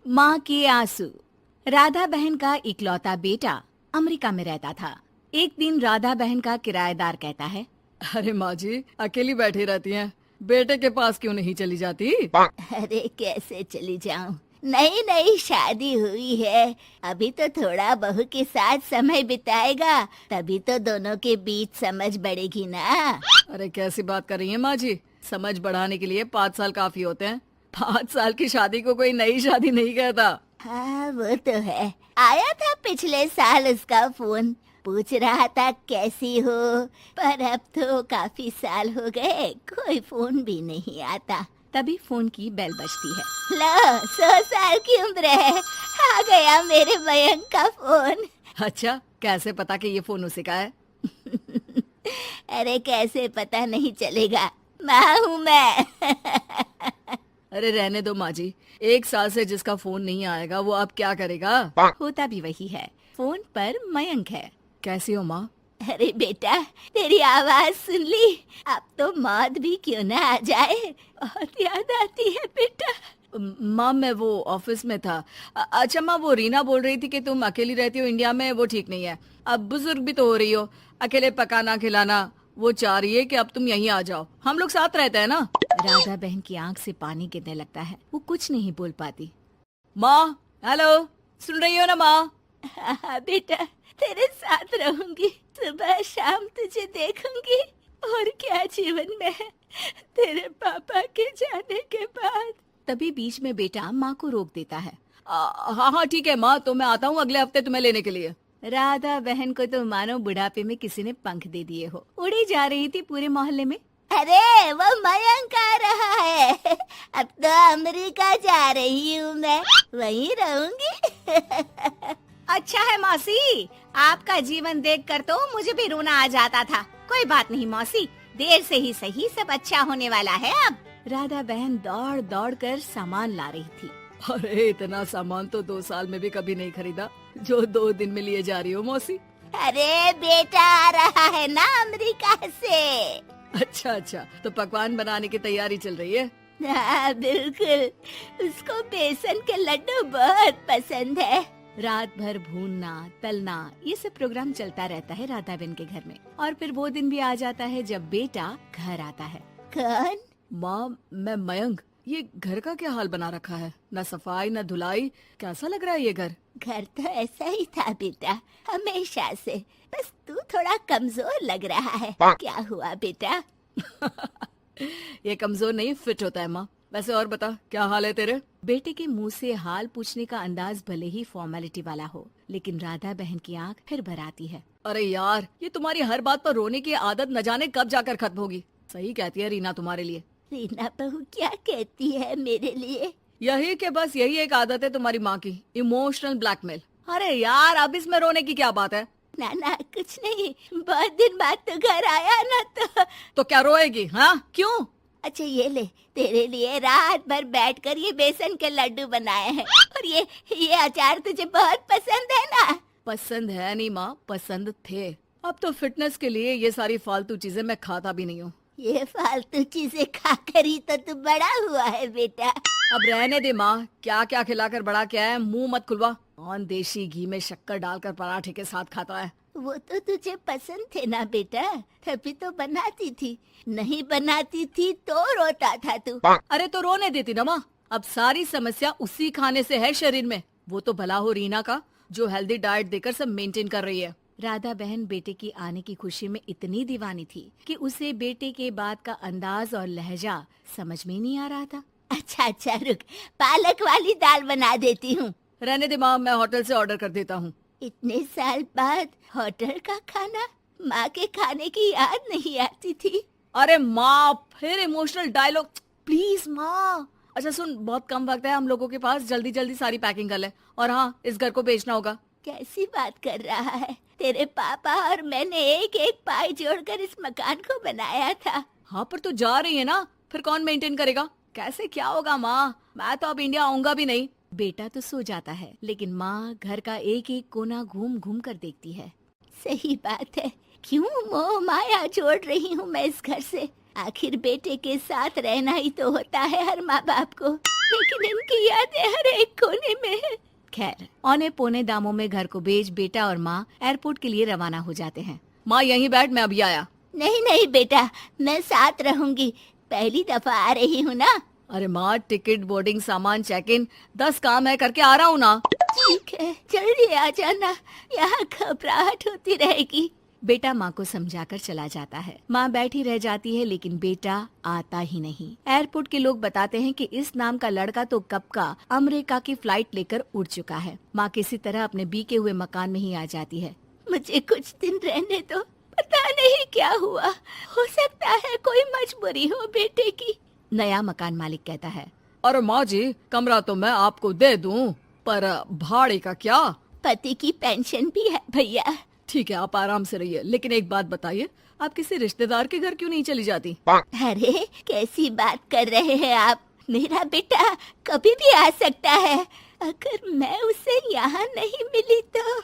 माँ के आंसू। राधा बहन का इकलौता बेटा अमेरिका में रहता था। एक दिन राधा बहन का किराएदार कहता है, अरे माँ जी अकेली बैठी रहती हैं, बेटे के पास क्यों नहीं चली जाती? अरे कैसे चली जाऊं, नई नई शादी हुई है। अभी तो थोड़ा बहू के साथ समय बिताएगा, तभी तो दोनों के बीच समझ बढ़ेगी ना। अरे कैसी बात कर रही हैं माँ जी, समझ बढ़ाने के लिए 5 साल काफी होते हैं। 5 साल की शादी को कोई नई शादी नहीं कहता। हाँ वो तो है। आया था पिछले साल उसका फोन, पूछ रहा था कैसी हो, पर अब तो काफी साल हो गए, कोई फोन भी नहीं आता। तभी फोन की बेल बजती है। लो 100 साल की उम्र है, आ गया मेरे मयंक का फोन। अच्छा कैसे पता कि ये फोन उसी का है? अरे कैसे पता नहीं चलेगा, माँ हूँ मैं। अरे रहने दो माँ जी, 1 साल से जिसका फोन नहीं आएगा वो अब क्या करेगा? होता भी वही है, फोन पर मयंक है। कैसी हो माँ? अरे बेटा तेरी आवाज सुन ली, अब तो मौत भी क्यों ना आ जाए, बहुत याद आती है बेटा। माँ मैं वो ऑफिस में था। अच्छा माँ, वो रीना बोल रही थी कि तुम अकेली रहती हो इंडिया में, वो ठीक नहीं है। अब बुजुर्ग भी तो हो रही हो, अकेले पकाना खिलाना, वो चाह रही है कि अब तुम यहीं आ जाओ, हम लोग साथ रहते हैं ना। राधा बहन की आंख से पानी गिरने लगता है, वो कुछ नहीं बोल पाती। माँ हेलो, सुन रही हो ना माँ? हाँ बेटा तेरे साथ रहूंगी, सुबह शाम तुझे देखूंगी, और क्या जीवन में है तेरे पापा के जाने के बाद। तभी बीच में बेटा माँ को रोक देता है। हाँ हाँ ठीक है माँ, तो मैं आता हूँ अगले हफ्ते तुम्हें लेने के लिए। राधा बहन को तो मानो बुढ़ापे में किसी ने पंख दे दिए हो, उड़ी जा रही थी पूरे मोहल्ले में। अरे वो मयंक आ रहा है, अब तो अमेरिका जा रही हूँ मैं, वहीं रहूंगी। अच्छा है मौसी, आपका जीवन देखकर तो मुझे भी रोना आ जाता था। कोई बात नहीं मौसी, देर से ही सही, सब अच्छा होने वाला है अब। राधा बहन दौड़ दौड़ कर सामान ला रही थी। अरे इतना सामान तो 2 साल में भी कभी नहीं खरीदा जो 2 दिन में लिए जा रही हो मौसी। अरे बेटा आ रहा है ना अमेरिका से। अच्छा अच्छा, तो पकवान बनाने की तैयारी चल रही है? हाँ बिल्कुल, उसको बेसन के लड्डू बहुत पसंद है। रात भर भूनना तलना ये सब प्रोग्राम चलता रहता है राधा बहन के घर में। और फिर वो दिन भी आ जाता है जब बेटा घर आता है। कौन? माँ मैं मयंक, ये घर का क्या हाल बना रखा है, न सफाई न धुलाई, कैसा लग रहा है ये घर? घर तो ऐसा ही था बेटा, हमेशा से, बस तू थोड़ा कमजोर लग रहा है। क्या हुआ बेटा? ये कमजोर नहीं फिट होता है माँ। वैसे और बता क्या हाल है तेरे? बेटे के मुंह से हाल पूछने का अंदाज भले ही फॉर्मेलिटी वाला हो, लेकिन राधा बहन की आंख फिर भर आती है। अरे यार, ये तुम्हारी हर बात पर रोने की आदत न जाने कब जाकर खत्म होगी। सही कहती है रीना तुम्हारे लिए। रीना बहू क्या कहती है मेरे लिए? यही के बस यही एक आदत है तुम्हारी माँ की, इमोशनल ब्लैकमेल। अरे यार अब इसमें रोने की क्या बात है? ना ना कुछ नहीं, बहुत दिन बाद तो घर आया ना तो क्या रोएगी? हाँ क्यों? अच्छा ये ले, तेरे लिए रात भर बैठकर ये बेसन के लड्डू बनाए हैं, और ये अचार तुझे बहुत पसंद है ना? पसंद है नहीं माँ, पसंद थे। अब तो फिटनेस के लिए ये सारी फालतू चीजें मैं खाता भी नहीं हूँ। ये फालतू चीजें खाकर ही तो तू बड़ा हुआ है बेटा। अब रहने दे माँ, क्या क्या खिलाकर बड़ा किया है, मुंह मत खुलवा। कौन देशी घी में शक्कर डालकर पराठे के साथ खाता है? वो तो तुझे पसंद थे ना बेटा, तभी तो बनाती थी, नहीं बनाती थी तो रोता था तू। अरे तो रोने देती ना माँ, अब सारी समस्या उसी खाने से है शरीर में। वो तो भला हो रीना का, जो हेल्दी डाइट देकर सब मेंटेन कर रही है। राधा बहन बेटे की आने की खुशी में इतनी दीवानी थी कि उसे बेटे के बात का अंदाज और लहजा समझ में नहीं आ रहा था। अच्छा अच्छा रुक, पालक वाली दाल बना देती हूँ। रहने दे माँ, मैं होटल से ऑर्डर कर देता हूँ। इतने साल बाद होटल का खाना, माँ के खाने की याद नहीं आती थी। अरे माँ फिर इमोशनल डायलॉग, प्लीज माँ। अच्छा सुन, बहुत कम वक्त है हम लोगों के पास, जल्दी जल्दी सारी पैकिंग कर ले। और हाँ, इस घर को बेचना होगा। कैसी बात कर रहा है? तेरे पापा और मैंने एक एक पाई जोड़कर इस मकान को बनाया था। हाँ पर तू जा रही है ना, फिर कौन मेंटेन करेगा? कैसे क्या होगा माँ, मैं तो अब इंडिया आऊंगा भी नहीं। बेटा तो सो जाता है, लेकिन माँ घर का एक एक कोना घूम घूम कर देखती है। सही बात है, क्यों मोह माया जोड़ रही हूँ मैं इस घर से? आखिर बेटे के साथ रहना ही तो होता है हर माँ बाप को। लेकिन इनकी यादें हर एक कोने में है। खैर, औने पौने दामों में घर को बेच बेटा और माँ एयरपोर्ट के लिए रवाना हो जाते हैं। माँ यहीं बैठ, मैं अभी आया। नहीं नहीं बेटा, मैं साथ रहूंगी, पहली दफा आ रही हूँ ना। अरे माँ, टिकट, बोर्डिंग, सामान, चेक इन, 10 काम है, करके आ रहा हूँ ना। ठीक है, जल्दी आ जाना, यहाँ घबराहट होती रहेगी। बेटा माँ को समझाकर चला जाता है। माँ बैठी रह जाती है लेकिन बेटा आता ही नहीं। एयरपोर्ट के लोग बताते हैं कि इस नाम का लड़का तो कब का अमेरिका की फ्लाइट लेकर उड़ चुका है। माँ किसी तरह अपने बीके हुए मकान में ही आ जाती है। मुझे कुछ दिन रहने दो, पता नहीं क्या हुआ, हो सकता है कोई मजबूरी हो बेटे की। नया मकान मालिक कहता है। अरे माँ जी, कमरा तो मैं आपको दे दूँ, पर भाड़े का क्या? पति की पेंशन भी है भैया। ठीक है, आप आराम से रहिए, लेकिन एक बात बताइए, आप किसी रिश्तेदार के घर क्यों नहीं चली जाती? अरे कैसी बात कर रहे हैं आप, मेरा बेटा कभी भी आ सकता है। अगर मैं उसे यहाँ नहीं मिली तो